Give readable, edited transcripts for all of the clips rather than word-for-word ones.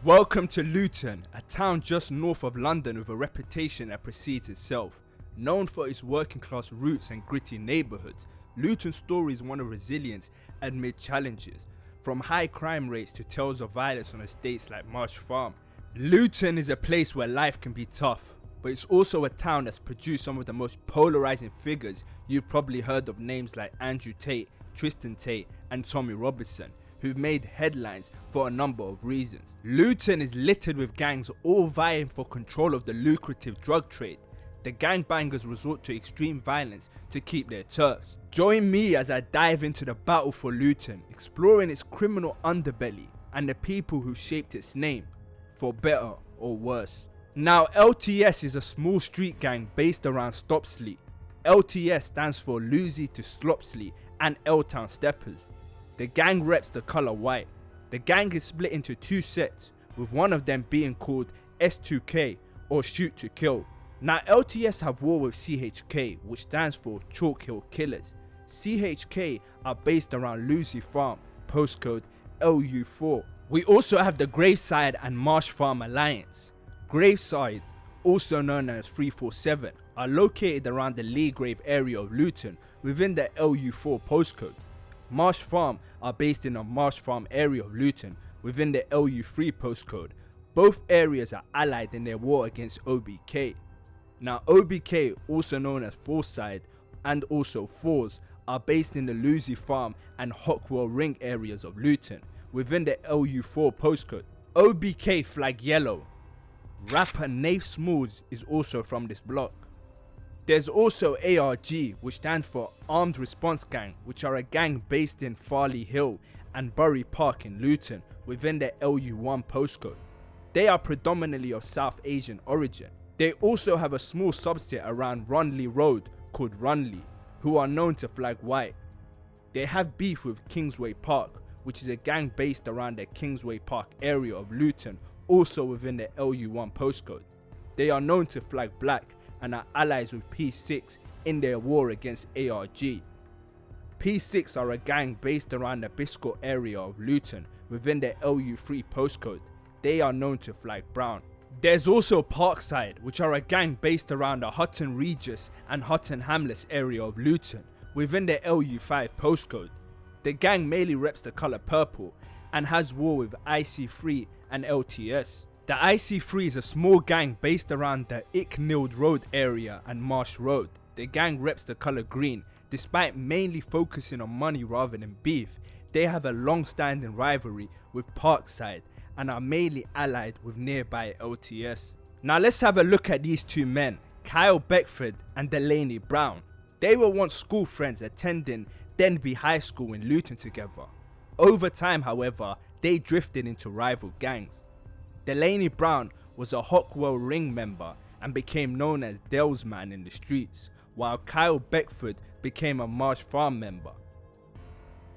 Welcome to Luton, a town just north of London with a reputation that precedes itself. Known for its working class roots and gritty neighbourhoods, Luton's story is one of resilience amid challenges, from high crime rates to tales of violence on estates like Marsh Farm. Luton is a place where life can be tough, but it's also a town that's produced some of the most polarising figures. You've probably heard of names like Andrew Tate, Tristan Tate and Tommy Robinson, who've made headlines for a number of reasons. Luton is littered with gangs all vying for control of the lucrative drug trade. The gangbangers resort to extreme violence to keep their turfs. Join me as I dive into the battle for Luton, exploring its criminal underbelly and the people who shaped its name, for better or worse. Now, LTS is a small street gang based around Stopsley. LTS stands for Lucy to Slopsley and L-Town Steppers. The gang reps the colour white. The gang is split into two sets, with one of them being called S2K or Shoot to Kill. Now, LTS have war with CHK, which stands for Chalk Hill Killers. CHK are based around Lucy Farm, postcode LU4. We also have the Graveside and Marsh Farm alliance. Graveside, also known as 347, are located around the Lee Grave area of Luton within the LU4 postcode. Marsh Farm are based in the Marsh Farm area of Luton within the LU3 postcode. Both areas are allied in their war against OBK. Now, OBK, also known as Forside and also Fours, are based in the Lucy Farm and Hockwell Ring areas of Luton within the LU4 postcode. OBK flag yellow. Rapper Nath Smalls is also from this block. There's also ARG, which stands for Armed Response Gang, which are a gang based in Farley Hill and Bury Park in Luton within the LU1 postcode. They are predominantly of South Asian origin. They also have a small subset around Runley Road called Runley, who are known to flag white. They have beef with Kingsway Park, which is a gang based around the Kingsway Park area of Luton, also within the LU1 postcode. They are known to flag black and are allies with P6 in their war against ARG. P6 are a gang based around the Biscot area of Luton within the LU3 postcode. They are known to flag brown. There's also Parkside, which are a gang based around the Hutton Regis and Hutton Hamlets area of Luton within the LU5 postcode. The gang mainly reps the colour purple and has war with IC3 and LTS. The IC3 is a small gang based around the Icknield Road area and Marsh Road. The gang reps the colour green. Despite mainly focusing on money rather than beef, they have a long-standing rivalry with Parkside and are mainly allied with nearby LTS. Now let's have a look at these two men, Kyle Beckford and Delaney Brown. They were once school friends attending Denby High School in Luton together. Over time, however, they drifted into rival gangs. Delaney Brown was a Hockwell Ring member and became known as Dell's Man in the streets, while Kyle Beckford became a Marsh Farm member.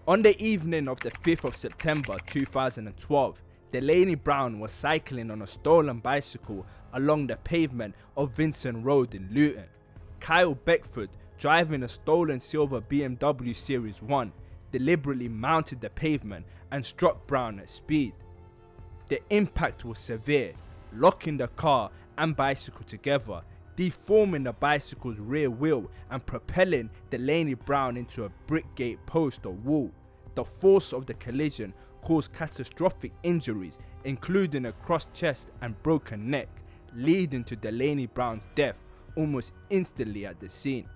On the evening of the 5th of September 2012, Delaney Brown was cycling on a stolen bicycle along the pavement of Vincent Road in Luton. Kyle Beckford, driving a stolen silver BMW Series 1, deliberately mounted the pavement and struck Brown at speed. The impact was severe, locking the car and bicycle together, deforming the bicycle's rear wheel and propelling Delaney Brown into a brick gate post or wall. The force of the collision caused catastrophic injuries, including a crossed chest and broken neck, leading to Delaney Brown's death almost instantly at the scene.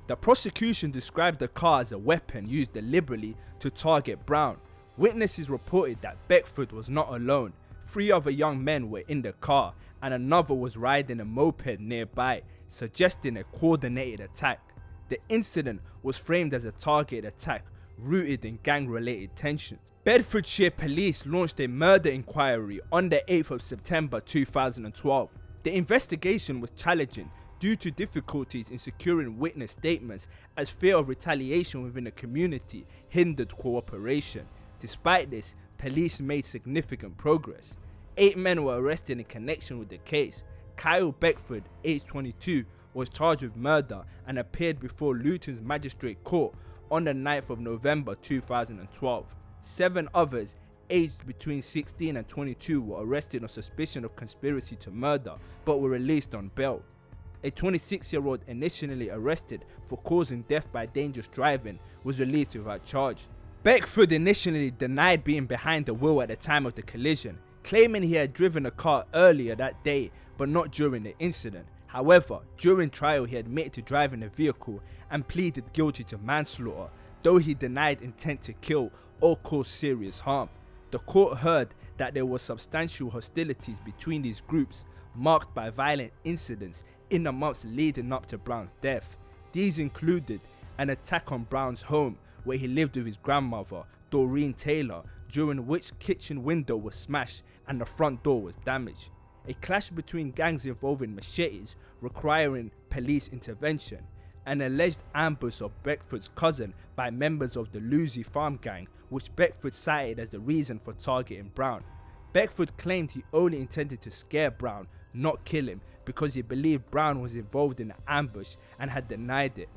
The prosecution described the car as a weapon used deliberately to target Brown. Witnesses reported that Beckford was not alone. 3 other young men were in the car and another was riding a moped nearby, suggesting a coordinated attack. The incident was framed as a targeted attack rooted in gang-related tensions. Bedfordshire police launched a murder inquiry on the 8th of September 2012. The investigation was challenging due to difficulties in securing witness statements as fear of retaliation within the community hindered cooperation. Despite this, police made significant progress. 8 men were arrested in connection with the case. Kyle Beckford, aged 22, was charged with murder and appeared before Luton's Magistrate Court on the 9th of November 2012. 7 others, aged between 16 and 22 were arrested on suspicion of conspiracy to murder but were released on bail. A 26-year-old initially arrested for causing death by dangerous driving was released without charge. Beckford initially denied being behind the wheel at the time of the collision, claiming he had driven a car earlier that day but not during the incident. However, during trial he admitted to driving the vehicle and pleaded guilty to manslaughter, though he denied intent to kill or cause serious harm. The court heard that there were substantial hostilities between these groups, marked by violent incidents in the months leading up to Brown's death. These included an attack on Brown's home, where he lived with his grandmother, Doreen Taylor, during which kitchen window was smashed and the front door was damaged. A clash between gangs involving machetes requiring police intervention. An alleged ambush of Beckford's cousin by members of the Luton Farm gang, which Beckford cited as the reason for targeting Brown. Beckford claimed he only intended to scare Brown, not kill him, because he believed Brown was involved in the ambush and had denied it.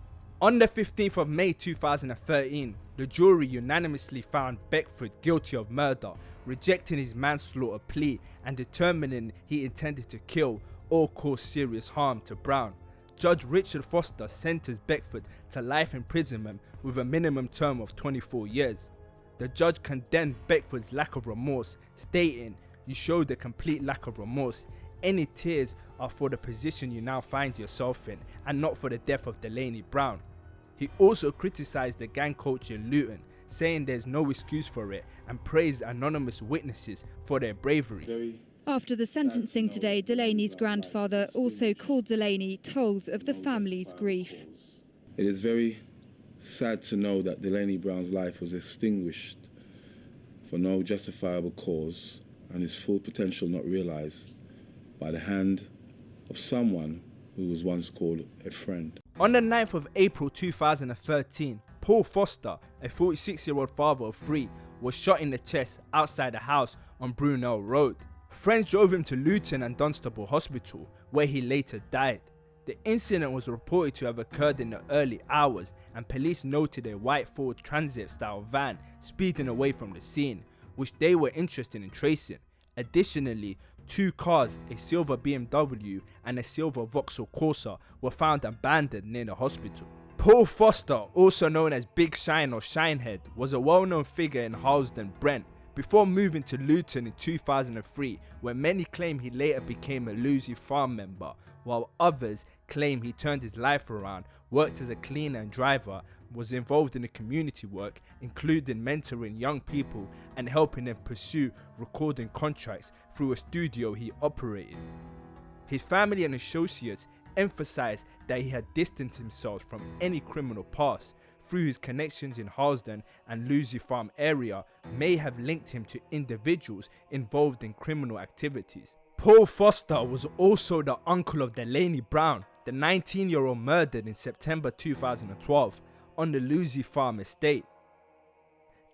On the 15th of May 2013, the jury unanimously found Beckford guilty of murder, rejecting his manslaughter plea and determining he intended to kill or cause serious harm to Brown. Judge Richard Foster sentenced Beckford to life imprisonment with a minimum term of 24 years. The judge condemned Beckford's lack of remorse, stating, "You showed a complete lack of remorse. Any tears are for the position you now find yourself in and not for the death of Delaney Brown." He also criticised the gang culture in Luton, saying there's no excuse for it, and praised anonymous witnesses for their bravery. After the sentencing today, Delaney's grandfather also called Delaney told of the family's grief. It is very sad to know that Delaney Brown's life was extinguished for no justifiable cause and his full potential not realised by the hand of someone who was once called a friend. On the 9th of April 2013, Paul Foster, a 46-year-old father of 3, was shot in the chest outside a house on Brunel Road. Friends drove him to Luton and Dunstable Hospital, where he later died. The incident was reported to have occurred in the early hours, and police noted a white Ford Transit-style van speeding away from the scene, which they were interested in tracing. Additionally, 2 cars, a silver BMW and a silver Vauxhall Corsa, were found abandoned near the hospital. Paul Foster, also known as Big Shine or Shinehead, was a well-known figure in Harlesden, Brent, before moving to Luton in 2003, where many claim he later became a Luton Farm member, while others claim he turned his life around, worked as a cleaner and driver, was involved in the community work, including mentoring young people and helping them pursue recording contracts through a studio he operated. His family and associates emphasized that he had distanced himself from any criminal past, through his connections in Harlesden and Luton Farm area may have linked him to individuals involved in criminal activities. Paul Foster was also the uncle of Delaney Brown, the 19-year-old murdered in September 2012 on the Luton Farm estate.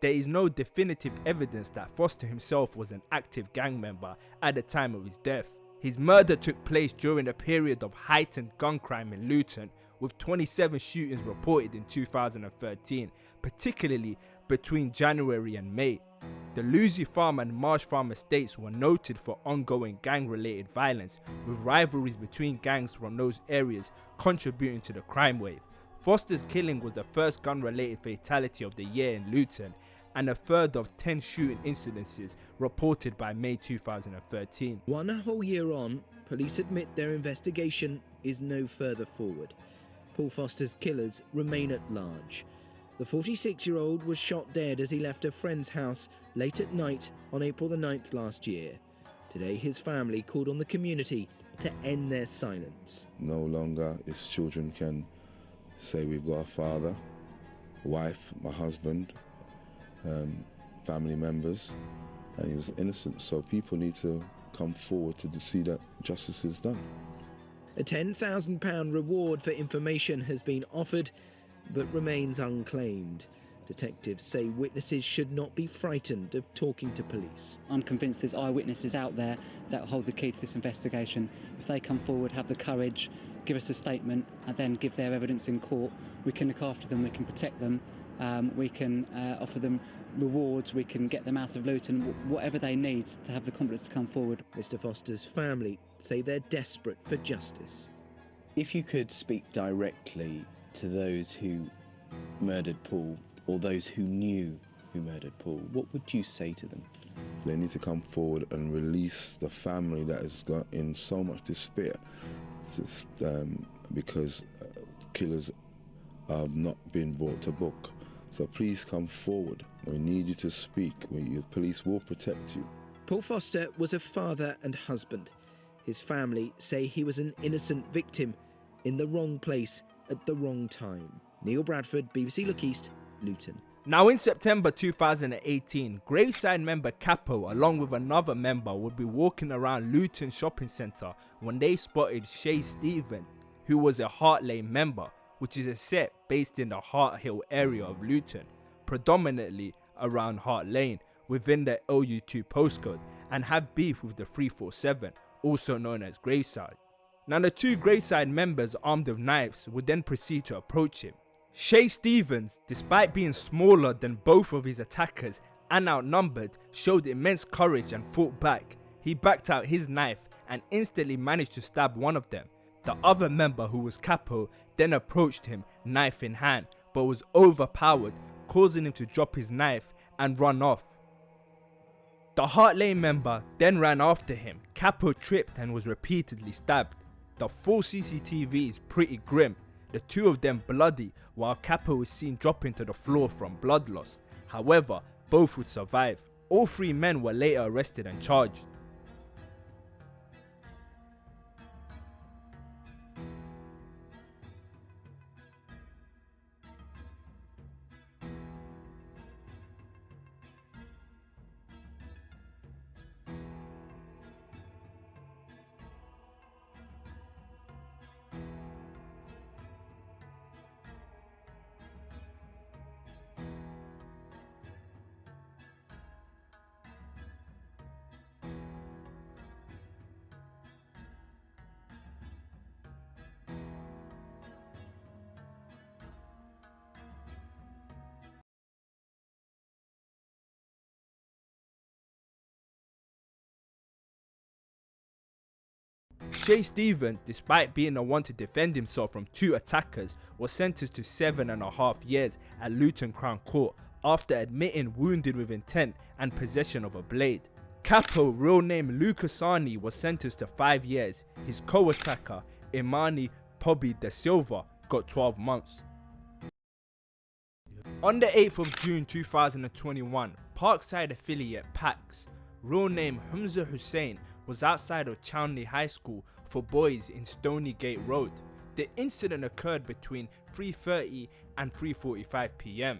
There is no definitive evidence that Foster himself was an active gang member at the time of his death. His murder took place during a period of heightened gun crime in Luton, with 27 shootings reported in 2013, particularly between January and May. The Luton Farm and Marsh Farm estates were noted for ongoing gang-related violence, with rivalries between gangs from those areas contributing to the crime wave. Foster's killing was the first gun-related fatality of the year in Luton, and a third of 10 shooting incidences reported by May 2013. 1 whole year on, police admit their investigation is no further forward. Paul Foster's killers remain at large. The 46-year-old was shot dead as he left a friend's house late at night on April the 9th last year. Today, his family called on the community to end their silence. No longer his children can say we've got a father, wife, my husband, family members, and he was innocent. So people need to come forward to see that justice is done. A £10,000 reward for information has been offered, but remains unclaimed. Detectives say witnesses should not be frightened of talking to police. I'm convinced there's eyewitnesses out there that hold the key to this investigation. If they come forward, have the courage, give us a statement and then give their evidence in court, we can look after them, we can protect them, we can offer them rewards, we can get them out of Luton, whatever they need to have the confidence to come forward. Mr Foster's family say they're desperate for justice. If you could speak directly to those who murdered Paul, or those who knew who murdered Paul, what would you say to them? They need to come forward and release the family that has got in so much despair because killers have not been brought to book. So please come forward. We need you to speak. The police will protect you. Paul Foster was a father and husband. His family say he was an innocent victim in the wrong place at the wrong time. Neil Bradford, BBC Look East, Luton. Now in September 2018, Graveside member Capo along with another member would be walking around Luton shopping centre when they spotted Shay Stevens, who was a Hart Lane member, which is a set based in the Hart Hill area of Luton, predominantly around Hart Lane within the LU2 postcode, and have beef with the 347, also known as Graveside. Now the two Graveside members armed with knives would then proceed to approach him. Shay Stevens, despite being smaller than both of his attackers and outnumbered, showed immense courage and fought back. He backed out his knife and instantly managed to stab one of them. The other member, who was Capo, then approached him knife in hand but was overpowered, causing him to drop his knife and run off. The Hart Lane member then ran after him. Capo tripped and was repeatedly stabbed. The full CCTV is pretty grim. The two of them bloody, while Capo was seen dropping to the floor from blood loss. However, both would survive. All three men were later arrested and charged. Shay Stevens, despite being the one to defend himself from two attackers, was sentenced to 7.5 years at Luton Crown Court after admitting wounded with intent and possession of a blade. Capo, real name Lucasani, was sentenced to 5 years. His co-attacker, Imani Pobby da Silva, got 12 months. On the 8th of June 2021, Parkside affiliate PAX, real name Humza Hussain, was outside of Townley High School for boys in Stonygate Road. The incident occurred between 3:30 and 3:45 PM,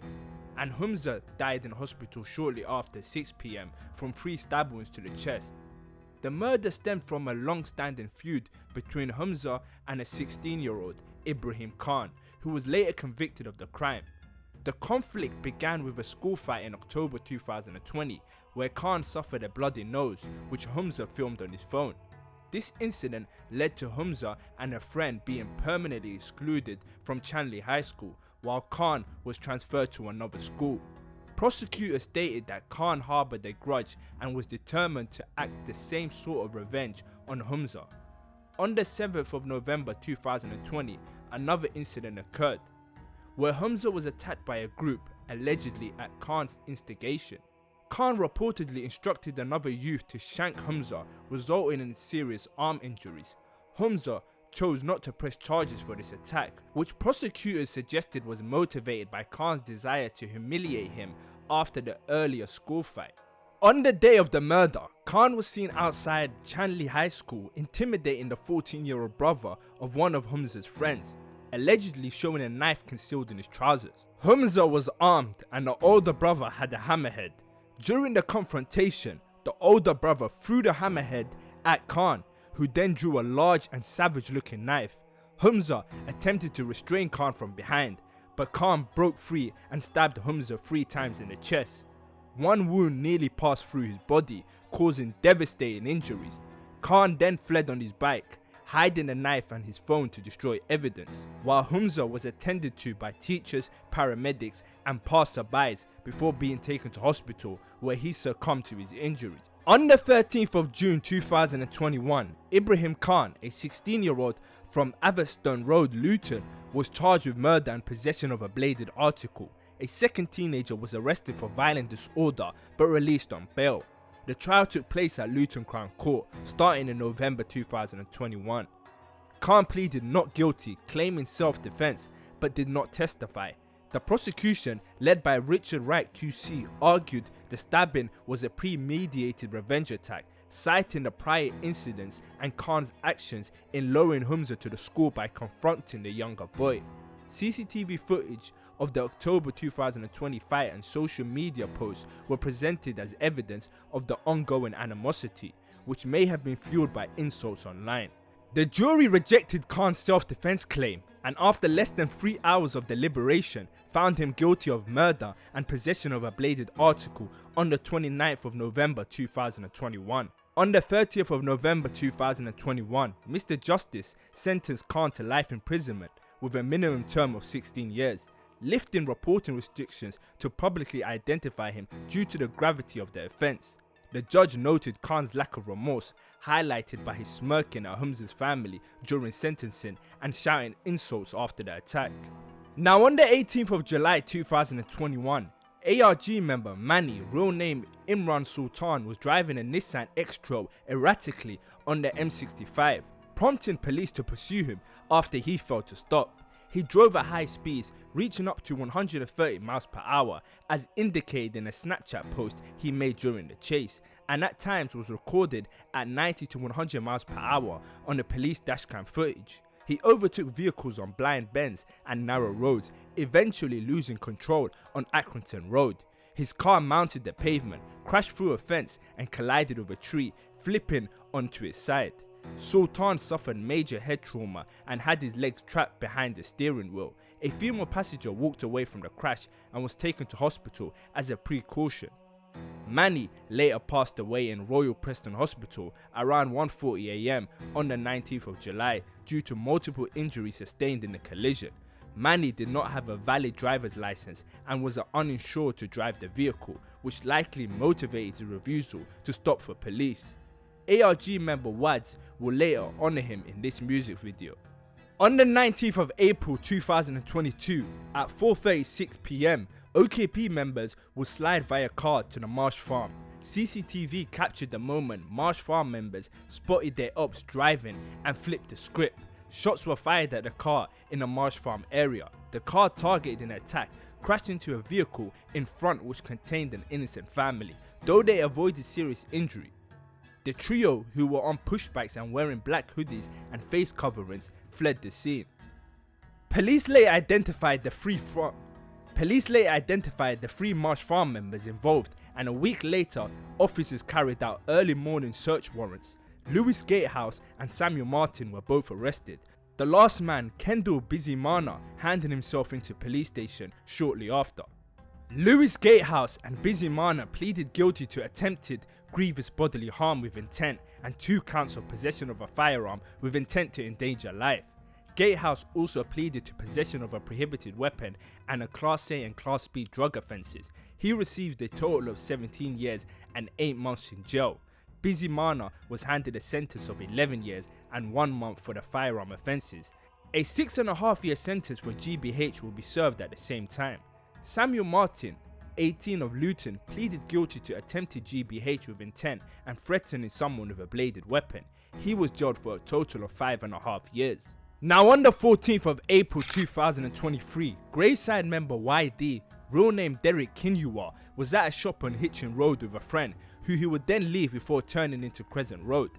and Humza died in hospital shortly after 6 PM from 3 stab wounds to the chest. The murder stemmed from a long-standing feud between Humza and a 16-year-old, Ibrahim Khan, who was later convicted of the crime. The conflict began with a school fight in October 2020, where Khan suffered a bloody nose, which Humza filmed on his phone. This incident led to Humza and a friend being permanently excluded from Townley High School, while Khan was transferred to another school. Prosecutors stated that Khan harbored a grudge and was determined to act the same sort of revenge on Humza. On the 7th of November 2020, another incident occurred, where Humza was attacked by a group, allegedly at Khan's instigation. Khan reportedly instructed another youth to shank Humza, resulting in serious arm injuries. Humza chose not to press charges for this attack, which prosecutors suggested was motivated by Khan's desire to humiliate him after the earlier school fight. On the day of the murder, Khan was seen outside Townley High School intimidating the 14-year-old brother of one of Humza's friends, allegedly showing a knife concealed in his trousers. Humza was armed and the older brother had a hammerhead. During the confrontation, the older brother threw the hammerhead at Khan, who then drew a large and savage looking knife. Humza attempted to restrain Khan from behind, but Khan broke free and stabbed Humza 3 times in the chest. One wound nearly passed through his body, causing devastating injuries. Khan then fled on his bike, hiding a knife and his phone to destroy evidence, while Humza was attended to by teachers, paramedics and passerbys before being taken to hospital, where he succumbed to his injuries. On the 13th of June 2021, Ibrahim Khan, a 16-year-old from Atherstone Road, Luton, was charged with murder and possession of a bladed article. A second teenager was arrested for violent disorder but released on bail. The trial took place at Luton Crown Court, starting in November 2021. Khan pleaded not guilty, claiming self-defense, but did not testify. The prosecution, led by Richard Wright QC, argued the stabbing was a premeditated revenge attack, citing the prior incidents and Khan's actions in luring Humza to the school by confronting the younger boy. CCTV footage of the October 2020 fight and social media posts were presented as evidence of the ongoing animosity, which may have been fueled by insults online. The jury rejected Khan's self-defense claim, and after less than 3 hours of deliberation, found him guilty of murder and possession of a bladed article on the 29th of November 2021. On the 30th of November 2021, Mr. Justice sentenced Khan to life imprisonment with a minimum term of 16 years, lifting reporting restrictions to publicly identify him due to the gravity of the offence. The judge noted Khan's lack of remorse, highlighted by his smirking at Humza's family during sentencing and shouting insults after the attack. Now on the 18th of July 2021, ARG member Mani, real name Imran Sultan, was driving a Nissan X-Trail erratically on the M65, prompting police to pursue him after he failed to stop. He drove at high speeds, reaching up to 130 miles per hour, as indicated in a Snapchat post he made during the chase, and at times was recorded at 90 to 100 miles per hour on the police dashcam footage. He overtook vehicles on blind bends and narrow roads, eventually losing control on Accrington Road. His car mounted the pavement, crashed through a fence and collided with a tree, flipping onto its side. Sultan suffered major head trauma and had his legs trapped behind the steering wheel. A female passenger walked away from the crash and was taken to hospital as a precaution. Mani later passed away in Royal Preston Hospital around 1:40 AM on the 19th of July due to multiple injuries sustained in the collision. Mani did not have a valid driver's license and was uninsured to drive the vehicle, which likely motivated his refusal to stop for police. ARG member Wads will later honour him in this music video. On the 19th of April 2022 at 4:36 PM, OKP members will slide via car to the Marsh Farm. CCTV captured the moment Marsh Farm members spotted their ops driving and flipped the script. Shots were fired at the car in the Marsh Farm area. The car targeted an attack, crashed into a vehicle in front which contained an innocent family, though they avoided serious injury. The trio, who were on push bikes and wearing black hoodies and face coverings, fled the scene. Police later identified the three Marsh Farm members involved, and a week later, officers carried out early morning search warrants. Lewis Gatehouse and Samuel Martin were both arrested. The last man, Kendall Bizimana, handed himself into police station shortly after. Lewis Gatehouse and Bizimana pleaded guilty to attempted grievous bodily harm with intent and 2 counts of possession of a firearm with intent to endanger life. Gatehouse also pleaded to possession of a prohibited weapon and a Class A and Class B drug offences. He received a total of 17 years and 8 months in jail. Bizimana was handed a sentence of 11 years and 1 month for the firearm offences. A 6.5-year sentence for GBH will be served at the same time. Samuel Martin, 18 of Luton, pleaded guilty to attempted GBH with intent and threatening someone with a bladed weapon. He was jailed for a total of 5.5 years. Now on the 14th of April 2023, Graveside member YD, real name Derek Kinua, was at a shop on Hitchin Road with a friend who he would then leave before turning into Crescent Road.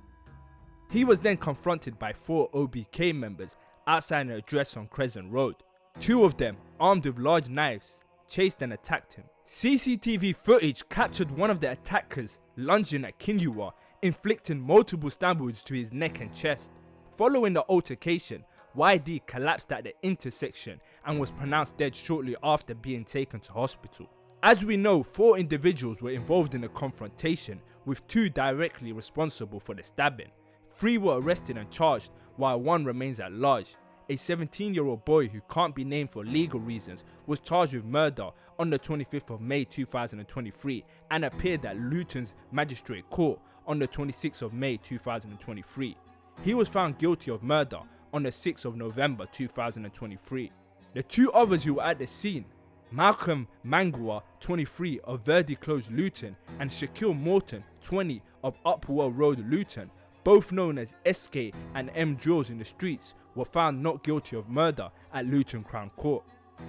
He was then confronted by 4 OBK members outside an address on Crescent Road. 2 of them, armed with large knives, chased and attacked him. CCTV footage captured one of the attackers lunging at Kinua, inflicting multiple stab wounds to his neck and chest. Following the altercation, YD collapsed at the intersection and was pronounced dead shortly after being taken to hospital. As we know, 4 individuals were involved in the confrontation, with 2 directly responsible for the stabbing. 3 were arrested and charged, while 1 remains at large. A 17-year-old boy who can't be named for legal reasons was charged with murder on the 25th of May 2023 and appeared at Luton's Magistrate Court on the 26th of May 2023. He was found guilty of murder on the 6th of November 2023. The 2 others who were at the scene, Malcolm Mangua, 23, of Verdi Close, Luton, and Shaquille Morton, 20, of Upwell Road, Luton, both known as SK and M Drills in the streets, were found not guilty of murder at Luton Crown Court.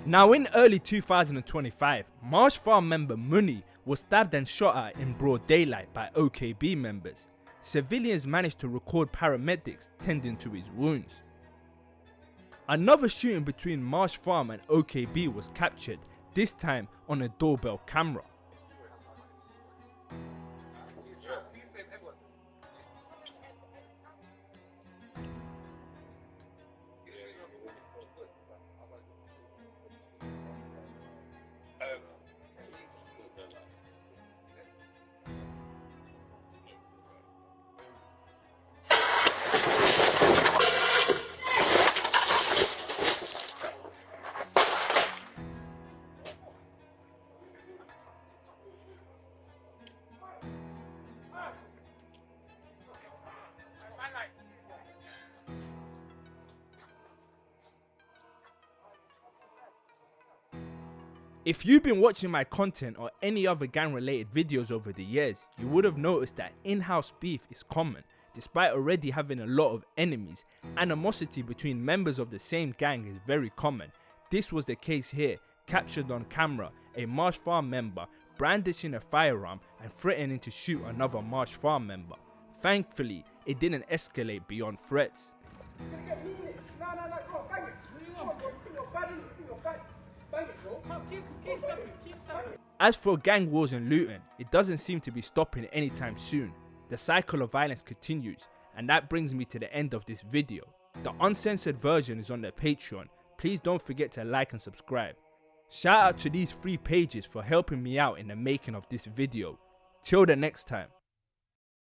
Now, in early 2025, Marsh Farm member Muni was stabbed and shot at in broad daylight by OKB members. Civilians managed to record paramedics tending to his wounds. Another shooting between Marsh Farm and OKB was captured, this time on a doorbell camera. If you've been watching my content or any other gang related videos over the years, you would have noticed that in-house beef is common. Despite already having a lot of enemies, animosity between members of the same gang is very common. This was the case here, captured on camera, a Marsh Farm member brandishing a firearm and threatening to shoot another Marsh Farm member. Thankfully, it didn't escalate beyond threats. As for gang wars in Luton, it doesn't seem to be stopping anytime soon. The cycle of violence continues, and that brings me to the end of this video. The uncensored version is on the Patreon. Please don't forget to like and subscribe. Shout out to these 3 pages for helping me out in the making of this video. Till the next time.